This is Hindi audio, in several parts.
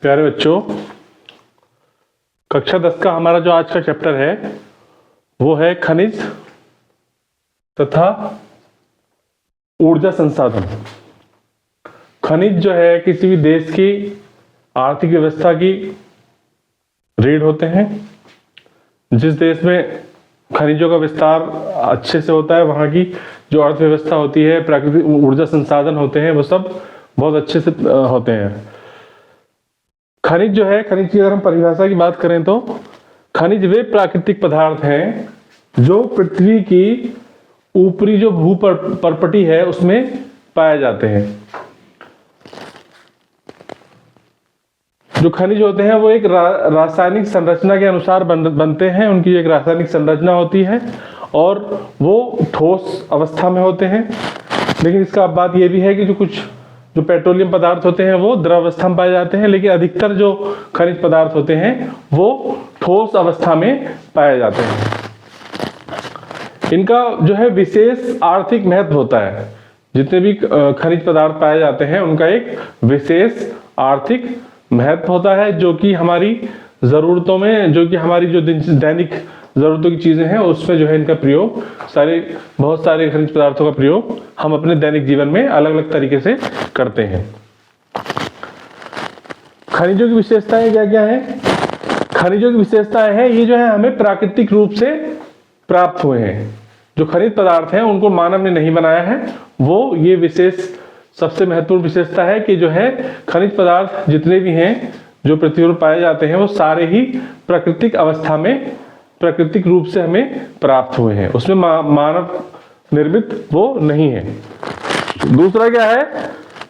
प्यारे बच्चों, कक्षा 10 का हमारा जो आज का चैप्टर है वो है खनिज तथा ऊर्जा संसाधन। खनिज जो है किसी भी देश की आर्थिक व्यवस्था की रीढ़ होते हैं। जिस देश में खनिजों का विस्तार अच्छे से होता है, वहाँ की जो अर्थव्यवस्था होती है, प्राकृतिक ऊर्जा संसाधन होते हैं, वो सब बहुत अच्छे से होते हैं। खनिज जो है, खनिज की अगर हम परिभाषा की बात करें तो खनिज वे प्राकृतिक पदार्थ हैं जो पृथ्वी की ऊपरी जो भू परपटी है उसमें पाए जाते हैं। जो खनिज होते हैं वो एक रासायनिक संरचना के अनुसार बनते हैं। उनकी एक रासायनिक संरचना होती है और वो ठोस अवस्था में होते हैं। लेकिन इसका बात ये भी है कि जो पेट्रोलियम पदार्थ होते हैं वो द्रव अवस्था में पाए जाते हैं, लेकिन अधिकतर जो खनिज पदार्थ होते हैं वो ठोस अवस्था में पाए जाते हैं। इनका जो है विशेष आर्थिक महत्व होता है। जितने भी खनिज पदार्थ पाए जाते हैं उनका एक विशेष आर्थिक महत्व होता है, जो कि हमारी जरूरतों में, जो कि हमारी जो दैनिक जरूरतों की चीजें हैं उसमें जो है इनका प्रयोग, बहुत सारे खनिज पदार्थों का प्रयोग हम अपने दैनिक जीवन में अलग अलग तरीके से करते हैं। खनिजों की विशेषताएं क्या क्या है? खनिजों की विशेषताएं हैं ये जो है हमें प्राकृतिक रूप से प्राप्त हुए हैं। जो खनिज पदार्थ हैं उनको मानव ने नहीं बनाया है। वो ये विशेष सबसे महत्वपूर्ण विशेषता है कि जो है खनिज पदार्थ जितने भी हैं जो पृथ्वी पर पाए जाते हैं वो सारे ही प्राकृतिक अवस्था में, प्राकृतिक रूप से हमें प्राप्त हुए हैं। उसमें मानव निर्मित वो नहीं है। दूसरा क्या है?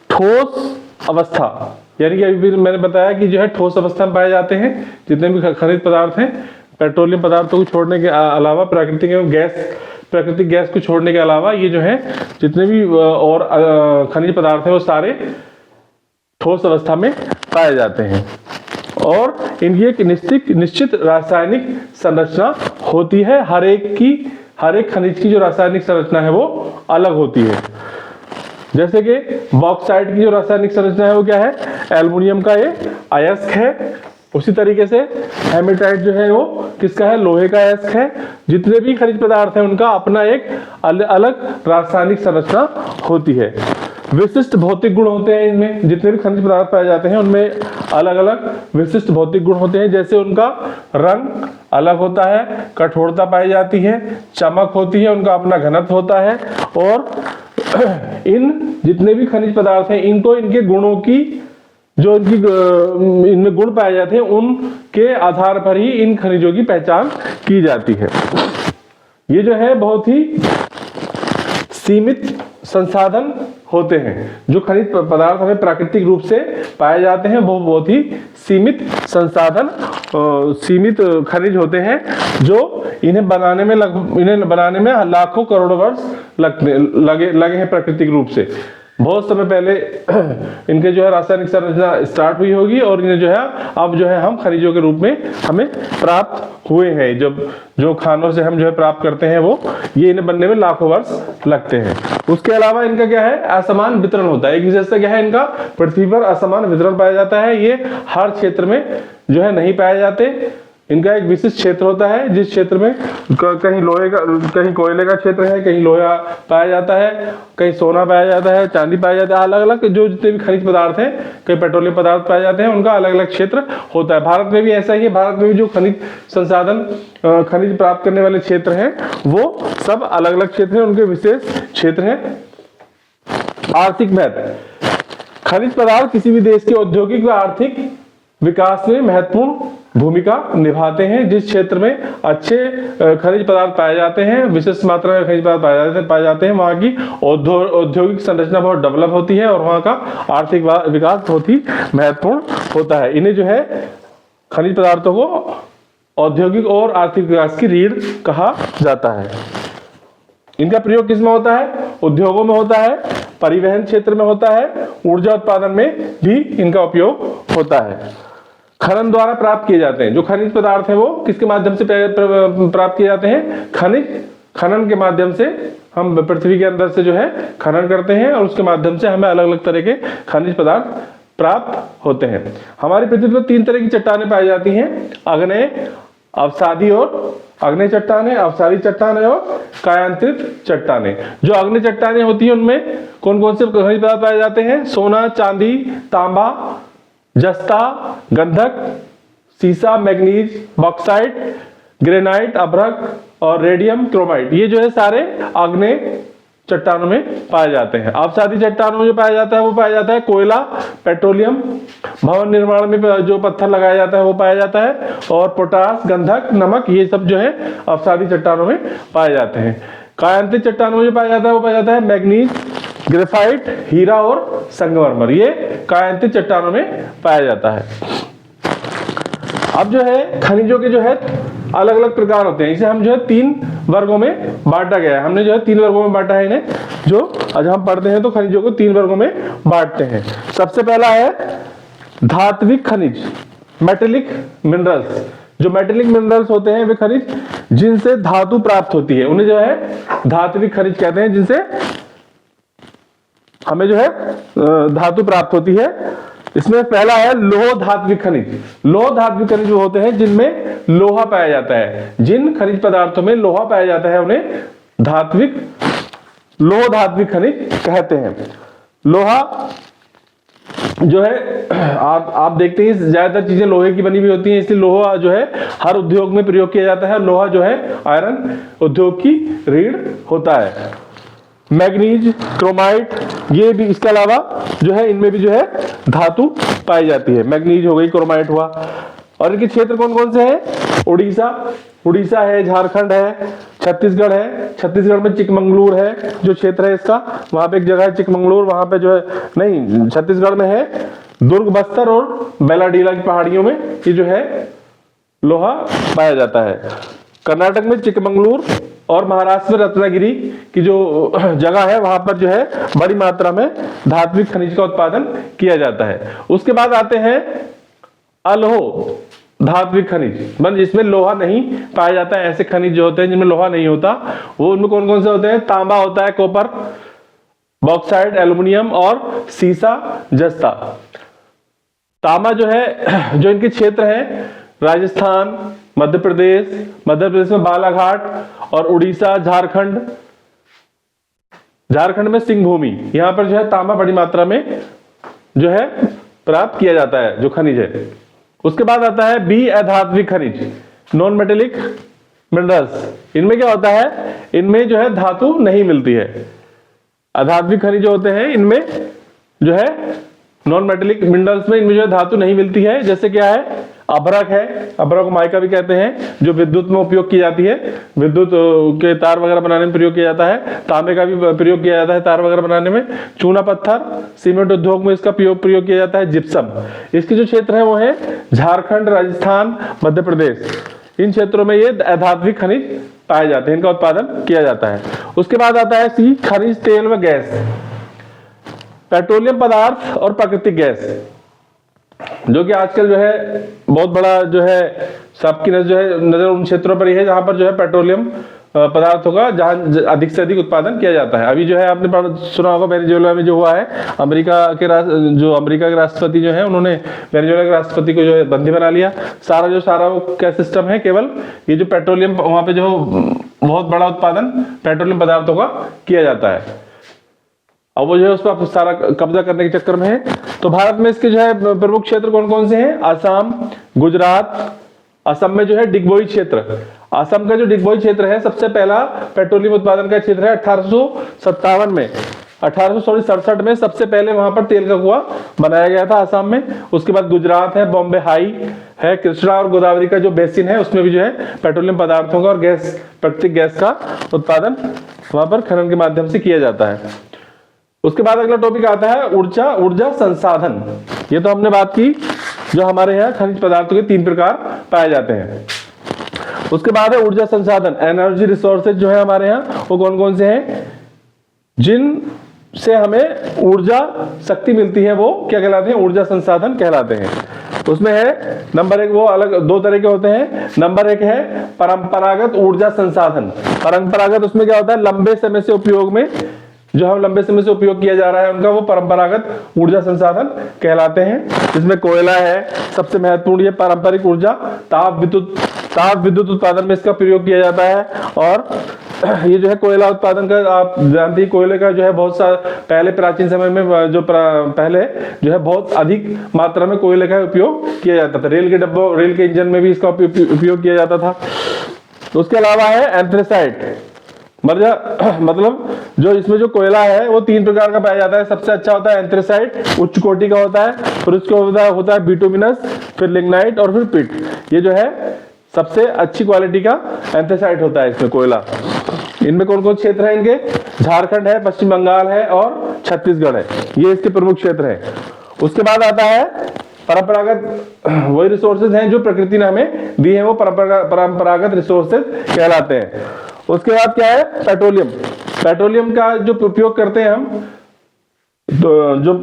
ठोस अवस्था, यानी कि अभी मैंने बताया कि जो है ठोस अवस्था में पाए जाते हैं जितने भी खनिज पदार्थ हैं। पेट्रोलियम पदार्थों को छोड़ने के अलावा, प्राकृतिक गैस को छोड़ने के अलावा ये जो है जितने भी और खनिज पदार्थ हैं वो सारे ठोस अवस्था में पाए जाते हैं और इनकी एक निश्चित रासायनिक संरचना होती है। हर एक खनिज की जो रासायनिक संरचना है वो अलग होती है। जैसे कि बॉक्साइट की जो रासायनिक संरचना है वो क्या है? एल्युमिनियम का ये अयस्क है। उसी तरीके से हेमेटाइट जो है वो किसका है? लोहे का अयस्क है। जितने भी खनिज पदार्थ हैं उनका अपना एक अलग रासायनिक संरचना होती है। विशिष्ट भौतिक गुण होते हैं इनमें। जितने भी खनिज पदार्थ पाए जाते हैं उनमें अलग अलग विशिष्ट भौतिक गुण होते हैं। जैसे उनका रंग अलग होता है, कठोरता पाई जाती है, चमक होती है, उनका अपना घनत्व होता है और इन जितने भी खनिज पदार्थ हैं इनको इनके गुणों की, जो इनमें गुण पाए जाते हैं उनके आधार पर ही इन खनिजों की पहचान की जाती है। ये जो है बहुत ही सीमित संसाधन होते हैं। जो खनिज पदार्थ हमें प्राकृतिक रूप से पाए जाते हैं वो बहुत ही सीमित संसाधन, सीमित खनिज होते हैं जो इन्हें बनाने में लाखों करोड़ों वर्ष लगे हैं प्राकृतिक रूप से। बहुत समय पहले इनके जो है रासायनिक संरचना स्टार्ट हुई होगी और इन्हें जो है अब जो है हम खनिजों के रूप में हमें प्राप्त हुए हैं। जब जो खानों से हम जो है प्राप्त करते हैं वो ये इन्हें बनने में लाखों वर्ष लगते हैं। उसके अलावा इनका क्या है? असमान वितरण होता है। एक विशेषता क्या है इनका? पृथ्वी पर असमान वितरण पाया जाता है। ये हर क्षेत्र में जो है नहीं पाए जाते। इनका एक विशिष्ट क्षेत्र होता है जिस क्षेत्र में कहीं लोहे का, कहीं कोयले का क्षेत्र है, कहीं लोहा पाया जाता है, कहीं सोना पाया जाता है, चांदी पाया जाता है। अलग अलग जो जितने भी खनिज पदार्थ हैं, कहीं पेट्रोलियम पदार्थ पाए जाते हैं, उनका अलग अलग क्षेत्र होता है। भारत में भी ऐसा ही है। भारत में भी जो खनिज संसाधन, खनिज प्राप्त करने वाले क्षेत्र हैं वो सब अलग अलग क्षेत्र हैं, उनके विशेष क्षेत्र हैं। आर्थिक महत्व, खनिज पदार्थ किसी भी देश के औद्योगिक व आर्थिक विकास में महत्वपूर्ण भूमिका निभाते हैं। जिस क्षेत्र में अच्छे खनिज पदार्थ पाए जाते हैं, विशेष मात्रा में खनिज पदार्थ पाए जाते हैं, वहाँ की औद्योगिक संरचना बहुत डेवलप होती है और वहाँ का आर्थिक विकास बहुत ही महत्वपूर्ण होता है। इन्हें जो है खनिज पदार्थों को औद्योगिक और आर्थिक विकास की रीढ़ कहा जाता है। इनका प्रयोग किसमें होता है? उद्योगों में होता है, परिवहन क्षेत्र में होता है, ऊर्जा उत्पादन में भी इनका उपयोग होता है। खनन द्वारा प्राप्त किए जाते हैं। जो खनिज पदार्थ है वो किसके माध्यम से प्राप्त किए जाते हैं? खनन के माध्यम से हम पृथ्वी के अंदर से जो है खनन करते हैं और उसके माध्यम से हमें अलग अलग तरह के खनिज पदार्थ प्राप्त होते हैं। हमारी पृथ्वी पर 3 तरह की चट्टानें पाई जाती हैं, आग्नेय, अवसादी और आग्नेय चट्टानें, अवसादी चट्टानें और कायांतरित चट्टानें। जो आग्नेय चट्टानें होती हैं उनमें कौन कौन से खनिज पदार्थ पाए जाते हैं? सोना, चांदी, तांबा, जस्ता, गंधक, सीसा, मैग्नीज, बॉक्साइट, ग्रेनाइट, अभ्रक और रेडियम क्रोमाइट। ये जो है सारे आग्नेय चट्टानों में पाए जाते हैं। अवसादी चट्टानों में जो पाया जाता है वो पाया जाता है कोयला, पेट्रोलियम, भवन निर्माण में जो पत्थर लगाया जाता है वो पाया जाता है, और पोटास, गंधक, नमक, ये सब जो है अवसादी चट्टानों में पाए जाते हैं। कायांतित चट्टानों में जो पाया जाता है वो पाया जाता है मैग्नीज, ग्रेफाइट, हीरा और संगमरमर। ये कायांतित चट्टानों में पाया जाता है। अब जो है खनिजों के जो है अलग अलग प्रकार होते हैं। इसे हम जो है 3 वर्गों में बांटा गया है। हमने जो है 3 वर्गों में बांटा है इन्हें, जो आज हम पढ़ते हैं तो खनिजों को 3 वर्गों में बांटते हैं। सबसे पहला है धात्विक खनिज, मेटेलिक मिनरल्स। जो मेटेलिक मिनरल्स होते हैं वे खनिज जिनसे धातु प्राप्त होती है, उन्हें जो है धात्विक खनिज कहते हैं, जिनसे हमें जो है धातु प्राप्त होती है। इसमें पहला है लोह धात्विक खनिज। लोह धात्विक खनिज वो होते हैं जिनमें लोहा पाया जाता है। जिन खनिज पदार्थों में लोहा पाया जाता है उन्हें लोह धात्विक खनिज कहते हैं। लोहा जो है आप देखते हैं ज्यादातर चीजें लोहे की बनी हुई होती हैं, इसलिए लोहा जो है हर उद्योग में प्रयोग किया जाता है। लोहा जो है आयरन उद्योग की रीढ़ होता है। मैग्नीज, क्रोमाइट, ये भी इसके अलावा जो है इनमें भी जो है धातु पाई जाती है। मैग्नीज हो गई, क्रोमाइट हुआ। और इनके क्षेत्र कौन कौन से हैं? उड़ीसा है, झारखंड है, छत्तीसगढ़ है। छत्तीसगढ़ में चिकमंगलूर है जो क्षेत्र है इसका, वहां पे एक जगह है चिकमंगलूर, वहां पे जो है नहीं, छत्तीसगढ़ में है दुर्ग, बस्तर और बेलाडीला की पहाड़ियों में ये जो है लोहा पाया जाता है। कर्नाटक में चिकमंगलूर और महाराष्ट्र में रत्नागिरी की जो जगह है वहां पर जो है बड़ी मात्रा में धात्विक खनिज का उत्पादन किया जाता है। उसके बाद आते हैं अलोह धात्विक खनिज, मतलब जिसमें लोहा नहीं पाया जाता है। ऐसे खनिज जो होते हैं जिनमें लोहा नहीं होता, वो उनमें कौन कौन से होते हैं? तांबा होता है, कॉपर, बॉक्साइट, एल्युमिनियम और सीसा, जस्ता। तांबा जो है, जो इनके क्षेत्र है राजस्थान, मध्य प्रदेश में बालाघाट और उड़ीसा, झारखंड में सिंहभूमि, यहां पर जो है तांबा बड़ी मात्रा में जो है प्राप्त किया जाता है, जो खनिज है। उसके बाद आता है बी अधात्विक खनिज, नॉन मेटेलिक मिनरल्स। इनमें क्या होता है? इनमें जो है धातु नहीं मिलती है। अधात्विक खनिज जो होते हैं इनमें जो है नॉन मेटेलिक मिनरल्स में इनमें जो है धातु नहीं मिलती है। जैसे क्या है? अभ्रक है, अभ्रक को माइका भी कहते हैं, जो विद्युत में उपयोग की जाती है, विद्युत के तार वगैरह बनाने में प्रयोग किया जाता है। तांबे का भी प्रयोग किया जाता है तार वगैरह बनाने में। चूना पत्थर, सीमेंट उद्योग में इसका प्रयोग किया जाता है। जिप्सम, इसके जो क्षेत्र है वो है झारखंड, राजस्थान, मध्य प्रदेश। इन क्षेत्रों में ये अधात्विक खनिज पाए जाते हैं, इनका उत्पादन किया जाता है। उसके बाद आता है सी खनिज, तेल व गैस, पेट्रोलियम पदार्थ और प्राकृतिक गैस, जो कि आजकल जो है बहुत बड़ा जो है सबकी नजर उन क्षेत्रों पर ही है जहां पर जो है पेट्रोलियम पदार्थों का जहां अधिक से अधिक उत्पादन किया जाता है। अभी जो है आपने सुना होगा वेनेजुएला में जो हुआ है, अमेरिका के राष्ट्रपति जो है उन्होंने वेनेजुएला के राष्ट्रपति को जो है बंदी बना लिया। सारा वो क्या सिस्टम है, केवल ये जो पेट्रोलियम वहां पे जो बहुत बड़ा उत्पादन पेट्रोलियम पदार्थों का किया जाता है, अब वो जो है उस पर सारा कब्जा करने के चक्कर में है। तो भारत में इसके जो है प्रमुख क्षेत्र कौन कौन से हैं? असम, गुजरात। असम में जो है डिगबोई क्षेत्र, असम का जो डिगबोई क्षेत्र है सबसे पहला पेट्रोलियम उत्पादन का क्षेत्र है। 1857 में 1867 में सबसे पहले वहां पर तेल का कुआं बनाया गया था असम में। उसके बाद गुजरात है, बॉम्बे हाई है, कृष्णा और गोदावरी का जो बेसिन है उसमें भी जो है पेट्रोलियम पदार्थों का और गैस, प्राकृतिक गैस का उत्पादन वहां पर खनन के माध्यम से किया जाता है। उसके बाद अगला टॉपिक आता है ऊर्जा संसाधन। ये तो हमने बात की, जो हमारे यहाँ खनिज पदार्थों के 3 प्रकार पाए जाते हैं। उसके बाद है ऊर्जा संसाधन, एनर्जी रिसोर्सेज जो है हमारे यहाँ वो कौन कौन से हैं? जिन से हमें ऊर्जा शक्ति मिलती है वो क्या कहलाते हैं? ऊर्जा संसाधन कहलाते हैं। उसमें है नंबर 1, वो अलग 2 तरह के होते हैं। नंबर 1 है परंपरागत ऊर्जा संसाधन। परंपरागत उसमें क्या होता है, लंबे समय से उपयोग में, जो हम लंबे समय से उपयोग किया जा रहा है उनका वो परंपरागत ऊर्जा संसाधन कहलाते हैं। जिसमें कोयला है सबसे महत्वपूर्ण, ये पारंपरिक ऊर्जा, ताप विद्युत उत्पादन में इसका प्रयोग किया जाता है। और ये जो है कोयला उत्पादन का, आप जानते हैं कोयले का जो है बहुत सा पहले प्राचीन समय में जो पहले जो है बहुत अधिक मात्रा में कोयले का उपयोग किया जाता था। रेल के डब्बों, रेल के इंजन में भी इसका उपयोग किया जाता था। उसके अलावा है एंथ्रेसाइट, मतलब जो इसमें जो कोयला है वो 3 प्रकार का पाया जाता है। सबसे अच्छा होता है एंथ्रेसाइट, उच्च कोटि का होता है, फिर उसके होता है बिटुमिनस, फिर लिग्नाइट और फिर पिट। ये जो है सबसे अच्छी क्वालिटी का एंथ्रेसाइट होता है इसमें कोयला। इनमें कौन कौन क्षेत्र है इनके, झारखंड है, पश्चिम बंगाल है और छत्तीसगढ़ है, ये इसके प्रमुख क्षेत्र है। उसके बाद आता है परंपरागत, वही रिसोर्सेज हैं जो प्रकृति ने हमें दी है, वो परंपरागत रिसोर्सेज कहलाते हैं। उसके बाद क्या है, पेट्रोलियम। पेट्रोलियम का जो उपयोग करते हैं हम, तो जो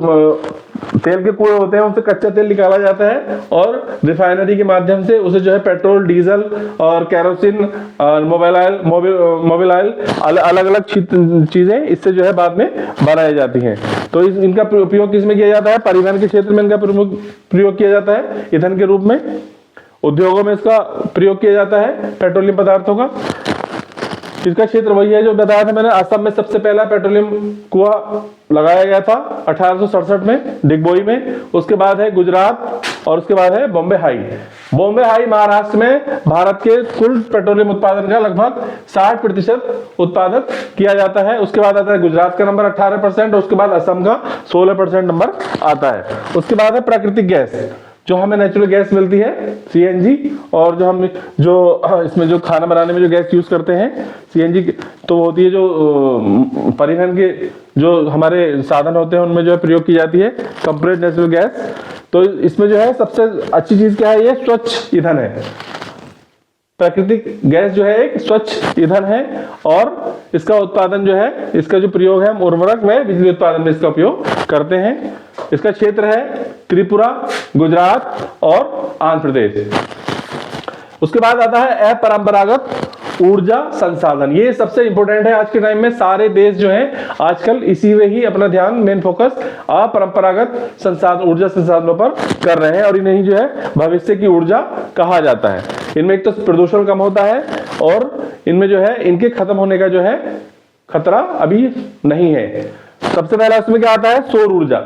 तेल के कुएं होते हैं उनसे कच्चा तेल निकाला जाता है और रिफाइनरी के माध्यम से उसे जो है पेट्रोल, डीजल और केरोसिन और मोबिल ऑयल अलग अलग चीजें इससे जो है बाद में बनाई जाती हैं। तो इनका उपयोग किसमें किया जाता है, परिवहन के क्षेत्र में इनका प्रयोग किया जाता है ईंधन के रूप में। उद्योगों में इसका प्रयोग किया जाता है पेट्रोलियम पदार्थों का। इसका क्षेत्र वही है जो बताया था मैंने, असम में सबसे पहला पेट्रोलियम कुआं लगाया गया था 1867 में डिगबोई में। उसके बाद है गुजरात और उसके बाद है बॉम्बे हाई। बॉम्बे हाई महाराष्ट्र में भारत के कुल पेट्रोलियम उत्पादन का लगभग 60% उत्पादन किया जाता है। उसके बाद आता है गुजरात का नंबर 18% और उसके बाद असम का 16% नंबर आता है। उसके बाद है प्राकृतिक गैस, जो हमें नेचुरल गैस मिलती है सीएनजी, और जो हम जो इसमें जो खाना बनाने में जो गैस यूज करते हैं सीएनजी, तो होती है जो परिवहन के जो हमारे साधन होते हैं उनमें जो है प्रयोग की जाती है कंप्रेस्ड नेचुरल गैस। तो इसमें जो है सबसे अच्छी चीज क्या है, ये स्वच्छ ईंधन है। प्राकृतिक गैस जो है एक स्वच्छ ईंधन है और इसका उत्पादन जो है, इसका जो प्रयोग है हम उर्वरक में बिजली उत्पादन में इसका उपयोग करते हैं। इसका क्षेत्र है त्रिपुरा, गुजरात और आंध्र प्रदेश। उसके बाद आता है अपरंपरागत ऊर्जा संसाधन। ये सबसे इंपॉर्टेंट है आज के टाइम में। सारे देश जो हैं आजकल इसी में ही अपना ध्यान, मेन फोकस अपरंपरागत संसाधन, ऊर्जा संसाधनों पर कर रहे हैं और इन्हें जो है भविष्य की ऊर्जा कहा जाता है। इनमें एक तो प्रदूषण कम होता है और इनमें जो है इनके खत्म होने का जो है खतरा अभी नहीं है। सबसे पहला उसमें क्या आता है, सौर ऊर्जा।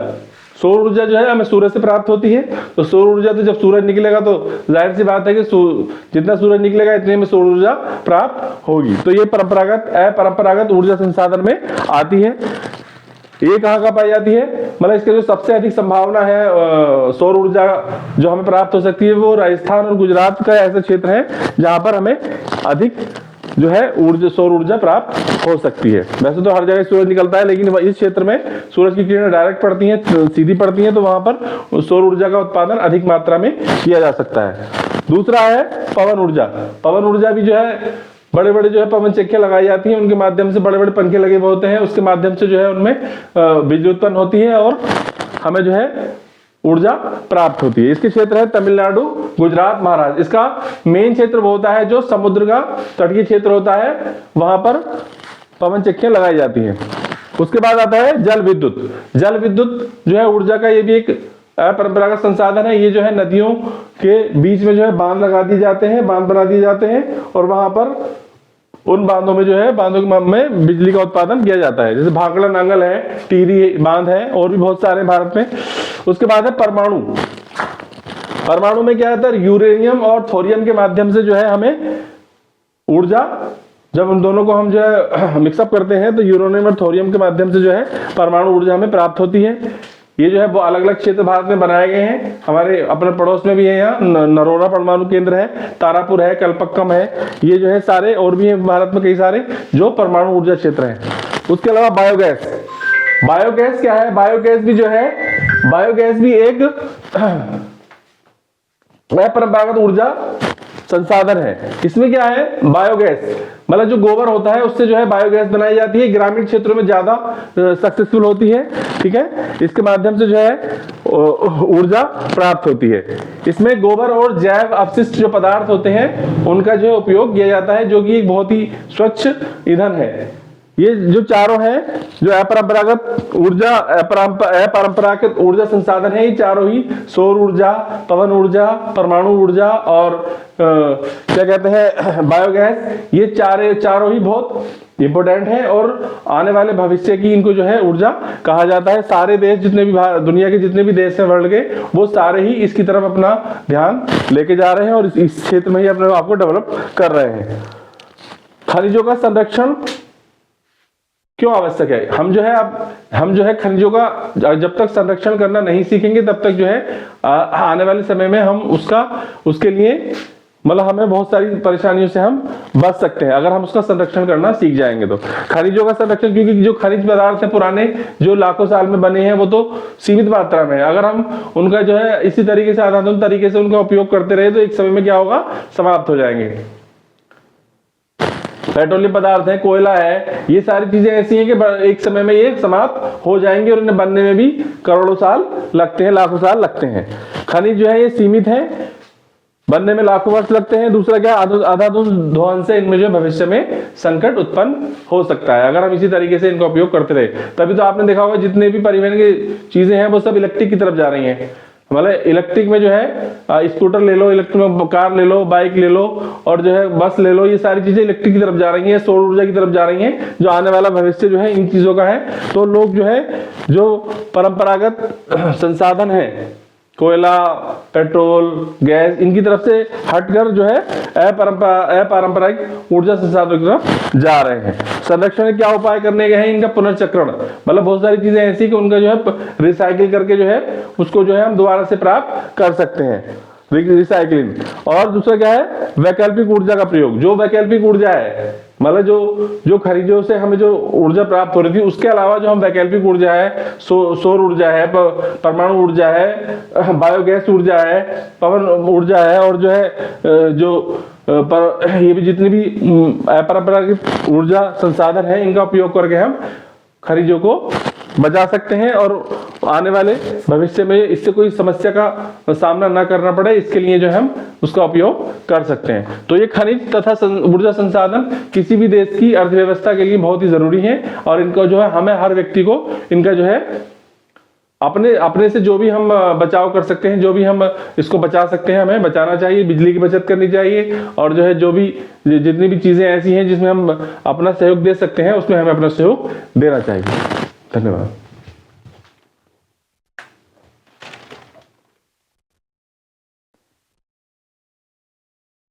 सौर ऊर्जा जो है हमें सूरज से प्राप्त होती है। तो सौर ऊर्जा, तो जब सूरज निकलेगा तो जाहिर सी बात है कि जितना सूरज निकलेगा इतने में सौर ऊर्जा प्राप्त होगी। तो ये अपरंपरागत ऊर्जा संसाधन में आती है। ये कहाँ का पाई जाती है, मतलब इसके जो सबसे अधिक संभावना है सौर ऊर्जा जो हमें प्राप्त हो सकती है वो राजस्थान और गुजरात का ऐसा क्षेत्र है जहां पर हमें अधिक जो है सौर ऊर्जा प्राप्त हो सकती है। वैसे तो हर जगह सूरज निकलता है, लेकिन इस क्षेत्र में सूरज की किरणें डायरेक्ट पड़ती हैं, सीधी पड़ती हैं, तो वहां पर सौर ऊर्जा का उत्पादन अधिक मात्रा में किया जा सकता है। दूसरा है पवन ऊर्जा। पवन ऊर्जा भी जो है बड़े बड़े जो है पवन चक्कियां लगाई जाती हैं, उनके माध्यम से बड़े बड़े पंखे लगे हुए होते हैं, उसके माध्यम से जो है उनमें बिजली उत्पन्न होती है और हमें जो है ऊर्जा प्राप्त होती है। इसके क्षेत्र है तमिलनाडु, गुजरात, महाराष्ट्र। इसका मेन क्षेत्र वो होता है जो समुद्र का तटीय क्षेत्र होता है, वहां पर पवन चक्कियां लगाई जाती हैं। उसके बाद आता है जल विद्युत। जल विद्युत जो है ऊर्जा का ये भी एक परंपरागत संसाधन है। ये जो है नदियों के बीच में जो है बांध लगा दिए जाते हैं, बांध बना दिए जाते हैं और वहां पर उन बांधों में जो है बांधों में बिजली का उत्पादन किया जाता है। जैसे भाखड़ा नांगल है, टिहरी बांध है और भी बहुत सारे भारत में। उसके बाद है परमाणु। परमाणु में क्या होता है, यूरेनियम और थोरियम के माध्यम से जो है हमें ऊर्जा, जब उन दोनों को हम जो है मिक्सअप करते हैं तो यूरेनियम और थोरियम के माध्यम से जो है परमाणु ऊर्जा हमें प्राप्त होती है। ये जो है वो अलग अलग क्षेत्र भारत में बनाए गए हैं। हमारे अपने पड़ोस में भी है, यहाँ नरोरा परमाणु केंद्र है, तारापुर है, कलपक्कम है, ये जो है सारे और भी हैं भारत में कई सारे जो परमाणु ऊर्जा क्षेत्र हैं। उसके अलावा बायोगैस। बायोगैस क्या है, बायोगैस भी जो है, बायोगैस भी एक परंपरागत ऊर्जा संसाधन है। इसमें क्या है, बायोगैस मतलब जो गोबर होता है उससे जो है बायोगैस बनाई जाती है, ग्रामीण क्षेत्रों में ज्यादा सक्सेसफुल होती है। ठीक है, इसके माध्यम से जो है ऊर्जा प्राप्त होती है। इसमें गोबर और जैव अपशिष्ट जो पदार्थ होते हैं उनका जो है उपयोग किया जाता है, जो कि एक बहुत ही स्वच्छ ईंधन है। ये जो चारों हैं जो अपरंपरागत ऊर्जा, अपरंपरागत ऊर्जा संसाधन है, ये चारों ही सौर ऊर्जा, पवन ऊर्जा, परमाणु ऊर्जा और क्या कहते हैं बायोगैस, ये चारों ही बहुत इंपॉर्टेंट है और आने वाले भविष्य की इनको जो है ऊर्जा कहा जाता है। सारे देश जितने भी दुनिया के जितने भी देश हैं वर्ल्ड के, वो सारे ही इसकी तरफ अपना ध्यान लेके जा रहे हैं और इस क्षेत्र में ही अपने आप को डेवलप कर रहे हैं। खनिजों का संरक्षण क्यों आवश्यक है? हम जो है खनिजों का जब तक संरक्षण करना नहीं सीखेंगे तब तक जो है आने वाले समय में हम उसके लिए मतलब हमें बहुत सारी परेशानियों से हम बच सकते हैं अगर हम उसका संरक्षण करना सीख जाएंगे तो। खनिजों का संरक्षण, क्योंकि जो खनिज पदार्थ है पुराने जो लाखों साल में बने हैं वो तो सीमित मात्रा में है, अगर हम उनका जो है इसी तरीके से आधाधुनिक तरीके से उनका उपयोग करते रहे तो एक समय में क्या होगा, समाप्त हो जाएंगे। पेट्रोलियम पदार्थ है, कोयला है, ये सारी चीजें ऐसी हैं कि एक समय में ये समाप्त हो जाएंगे और इन्हें बनने में भी करोड़ों साल लगते हैं, लाखों साल लगते हैं। खनिज जो है ये सीमित है, बनने में लाखों वर्ष लगते हैं। दूसरा क्या, आधाधुनिक धोवन से इनमें जो भविष्य में संकट उत्पन्न हो सकता है अगर हम इसी तरीके से इनका उपयोग करते रहे। तभी तो आपने देखा होगा जितने भी परिवहन की चीजें हैं वो सब इलेक्ट्रिक की तरफ जा रही हैं। मतलब इलेक्ट्रिक में जो है स्कूटर ले लो, इलेक्ट्रिक कार ले लो, बाइक ले लो और जो है बस ले लो, ये सारी चीजें इलेक्ट्रिक की तरफ जा रही हैं, सौर ऊर्जा की तरफ जा रही हैं, जो आने वाला भविष्य जो है इन चीजों का है। तो लोग जो है जो परंपरागत संसाधन है कोयला, पेट्रोल, गैस, इनकी तरफ से हटकर जो है अपारंपरिक ऊर्जा संसाधनों की तरफ जा रहे हैं। संरक्षण के क्या उपाय करने गए हैं? इनका पुनर्चक्रण, मतलब बहुत सारी चीजें ऐसी कि उनका जो है रिसाइकिल करके जो है उसको जो है हम दोबारा से प्राप्त कर सकते हैं, रिसाइकलिंग। और दूसरा क्या है, वैकल्पिक ऊर्जा का प्रयोग। जो वैकल्पिक ऊर्जा है, मतलब जो खनिजों से हमें जो ऊर्जा प्राप्त हो रही थी उसके अलावा जो हम वैकल्पिक ऊर्जा है, सौर ऊर्जा है, परमाणु ऊर्जा है, बायोगैस ऊर्जा है, पवन ऊर्जा है और जो है ये भी जितनी भी अपरंपरागत ऊर्जा संसाधन है इनका उपयोग करके हम खनिजों को बचा सकते हैं और आने वाले भविष्य में इससे कोई समस्या का सामना ना करना पड़े, इसके लिए जो हम उसका उपयोग कर सकते हैं। तो ये खनिज तथा ऊर्जा संसाधन किसी भी देश की अर्थव्यवस्था के लिए बहुत ही जरूरी है और इनको जो है हमें हर व्यक्ति को इनका जो है अपने से जो भी हम बचाव कर सकते हैं, जो भी हम इसको बचा सकते हैं हमें बचाना चाहिए। बिजली की बचत करनी चाहिए और जो है जो भी जितनी भी चीजें ऐसी हैं जिसमें हम अपना सहयोग दे सकते हैं उसमें हमें अपना सहयोग देना चाहिए। धन्यवाद।